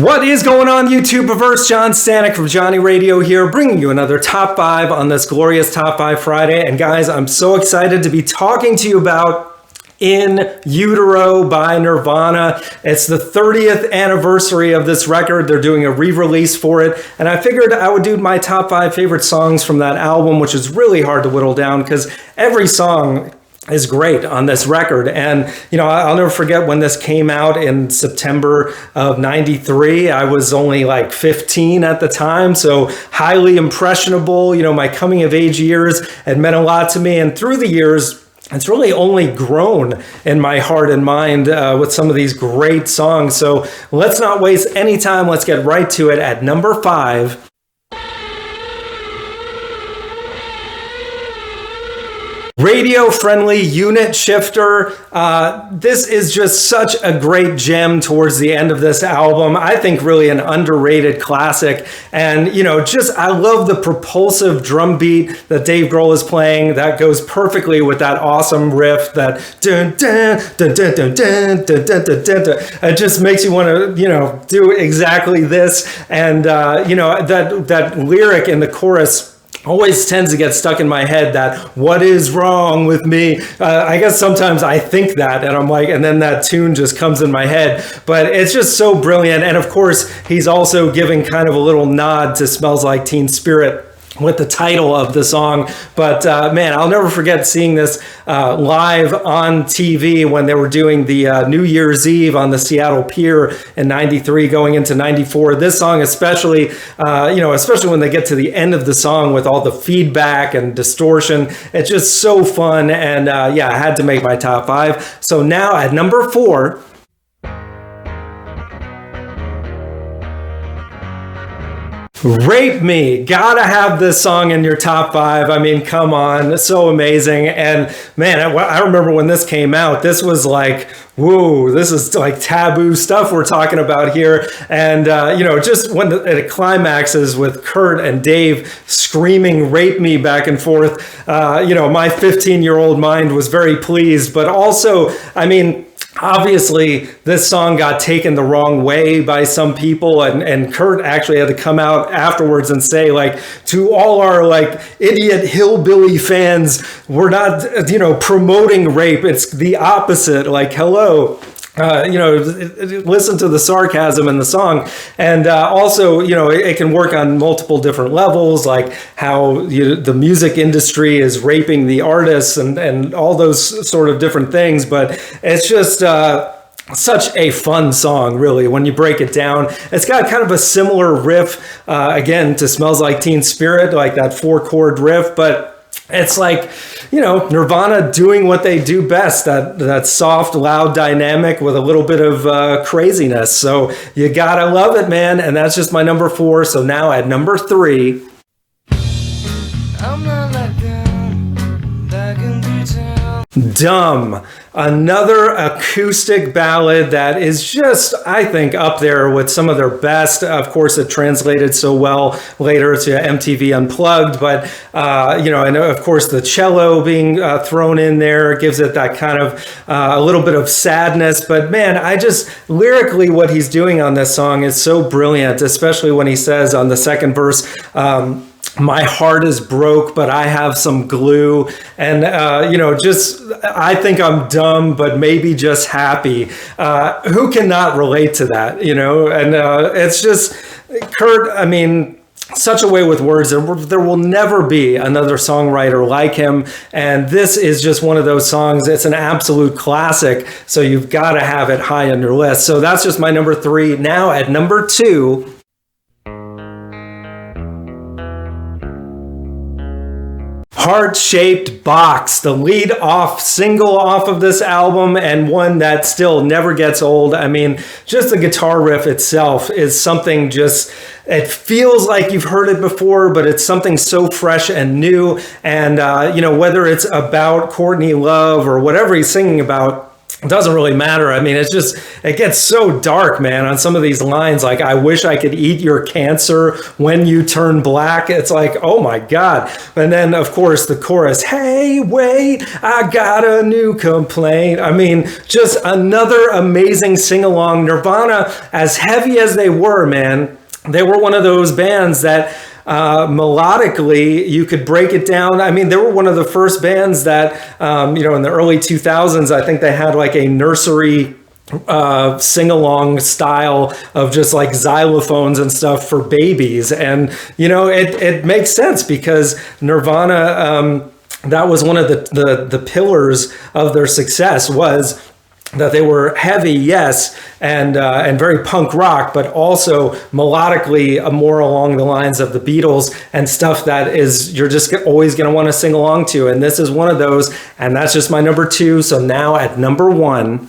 What is going on, YouTube-averse? John Stanek from Johnny Radio here, bringing you another Top 5 on this glorious Top 5 Friday. And guys, I'm so excited to be talking to you about In Utero by Nirvana. It's the 30th anniversary of this record. They're doing a re-release for it. And I figured I would do my top 5 favorite songs from that album, which is really hard to whittle down because every song is great on this record. And, you know, I'll never forget when this came out in September of 93. I was only like 15 at the time, so highly impressionable. You know, my coming of age years had meant a lot to me. And through the years, it's really only grown in my heart and mind with some of these great songs. So let's not waste any time. Let's get right to it at number 5. Radio-friendly unit shifter. This is just such a great gem towards the end of this album. I think really an underrated classic. And, you know, just I love the propulsive drum beat that Dave Grohl is playing. That goes perfectly with that awesome riff that dun dun dun dun dun dun dun dun dun dun dun. It just makes you want to, you know, do exactly this. And, you know, that lyric in the chorus always tends to get stuck in my head, that what is wrong with me? I guess sometimes I think that and I'm like, and then that tune just comes in my head, but it's just so brilliant. And of course, he's also giving kind of a little nod to Smells Like Teen Spirit with the title of the song. But man, I'll never forget seeing this live on TV when they were doing the New Year's Eve on the Seattle Pier in 93 going into 94. This song especially, you know, especially when they get to the end of the song with all the feedback and distortion, it's just so fun. And yeah, I had to make my top 5. So now at number 4, Rape Me. Gotta have this song in your top 5. I mean, come on, it's so amazing. And man, I remember when this came out, this was like, whoa, this is like taboo stuff we're talking about here. And, you know, just when it climaxes with Kurt and Dave screaming rape me back and forth, you know, my 15-year-old mind was very pleased. But also, I mean, obviously, this song got taken the wrong way by some people, and Kurt actually had to come out afterwards and say, like, to all our, like, idiot hillbilly fans, we're not, you know, promoting rape. It's the opposite. Like, hello. You know, listen to the sarcasm in the song. And also, you know, it can work on multiple different levels, like how the music industry is raping the artists and all those sort of different things. But it's just such a fun song, really, when you break it down. It's got kind of a similar riff, again, to Smells Like Teen Spirit, like that 4-chord riff, but it's like, you know, Nirvana doing what they do best, that soft, loud dynamic with a little bit of craziness. So you gotta love it, man. And that's just my number 4. So now at number 3. I'm not like them, that can be town. Dumb. Another acoustic ballad that is just, I think, up there with some of their best. Of course, it translated so well later to MTV Unplugged, but, you know, and of course the cello being thrown in there gives it that kind of a little bit of sadness. But man, I just, lyrically, what he's doing on this song is so brilliant, especially when he says on the second verse, my heart is broke, but I have some glue. And, you know, just, I think I'm dumb, but maybe just happy. Who cannot relate to that, you know? And it's just, Kurt, I mean, such a way with words. There will never be another songwriter like him. And this is just one of those songs. It's an absolute classic. So you've got to have it high on your list. So that's just my number 3. Now at number 2. Heart-Shaped Box, the lead off single off of this album, and one that still never gets old. I mean, just the guitar riff itself is something just, it feels like you've heard it before, but it's something so fresh and new. And, you know, whether it's about Courtney Love or whatever he's singing about, it doesn't really matter. I mean, it gets so dark, man, on some of these lines. Like, I wish I could eat your cancer when you turn black. It's like, oh my God. And then, of course, the chorus, hey, wait, I got a new complaint. I mean, just another amazing sing along. Nirvana, as heavy as they were, man, they were one of those bands that melodically, you could break it down. I mean, they were one of the first bands that, in the early 2000s, I think they had like a nursery sing-along style of just like xylophones and stuff for babies. And, it makes sense because Nirvana, that was one of the pillars of their success, was that they were heavy, yes, and very punk rock, but also melodically more along the lines of the Beatles and stuff that is you're just always going to want to sing along to. And this is one of those, and that's just my number 2. So now at number 1.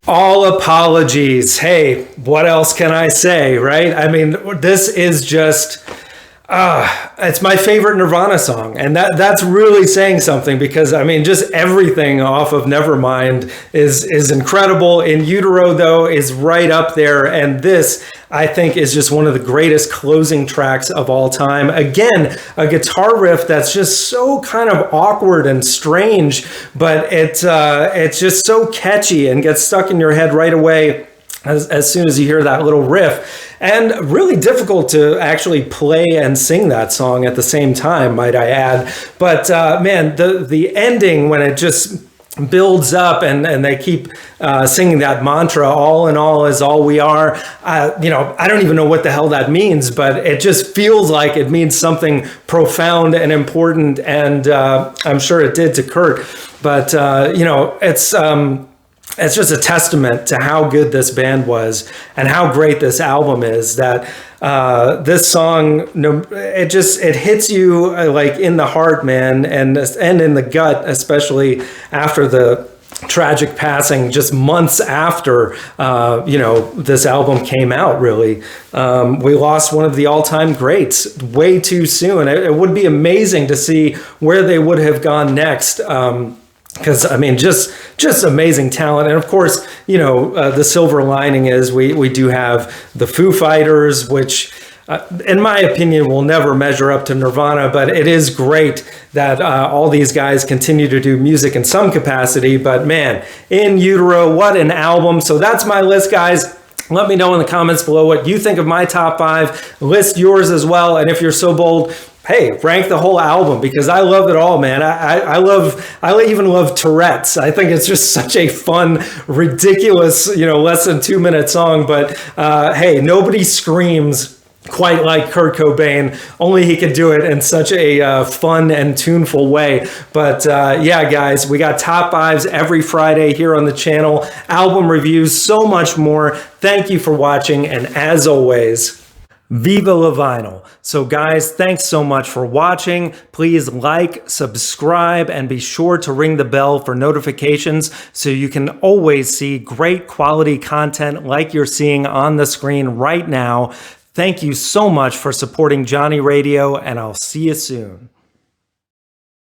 All apologies. Hey, what else can I say, right? I mean, this is just... it's my favorite Nirvana song, and that's really saying something, because I mean, just everything off of Nevermind is incredible. In Utero, though, is right up there, and this, I think, is just one of the greatest closing tracks of all time. Again, a guitar riff that's just so kind of awkward and strange, but it's just so catchy and gets stuck in your head right away as soon as you hear that little riff. And really difficult to actually play and sing that song at the same time, might I add. But man, the ending, when it just builds up and they keep singing that mantra, all in all is all we are. I don't even know what the hell that means, but it just feels like it means something profound and important. And I'm sure it did to Kurt. But, it's just a testament to how good this band was and how great this album is, that this song, it hits you like in the heart, man, and in the gut, especially after the tragic passing just months after, this album came out, really. We lost one of the all-time greats way too soon. It would be amazing to see where they would have gone next. Because, I mean, just amazing talent. And, of course, the silver lining is we do have the Foo Fighters, which, in my opinion, will never measure up to Nirvana. But it is great that all these guys continue to do music in some capacity. But, man, In Utero, what an album. So that's my list, guys. Let me know in the comments below what you think of my top 5. List yours as well. And if you're so bold, hey, rank the whole album, because I love it all, man. I even love Tourette's. I think it's just such a fun, ridiculous, less than 2-minute song. But hey, nobody screams quite like Kurt Cobain. Only he could do it in such a fun and tuneful way. But yeah, guys, we got top 5s every Friday here on the channel. Album reviews, so much more. Thank you for watching, and as always, Viva la Vinyl. So guys, thanks so much for watching. Please like, subscribe, and be sure to ring the bell for notifications so you can always see great quality content like you're seeing on the screen right now. Thank you so much for supporting Johnny Radio, and I'll see you soon.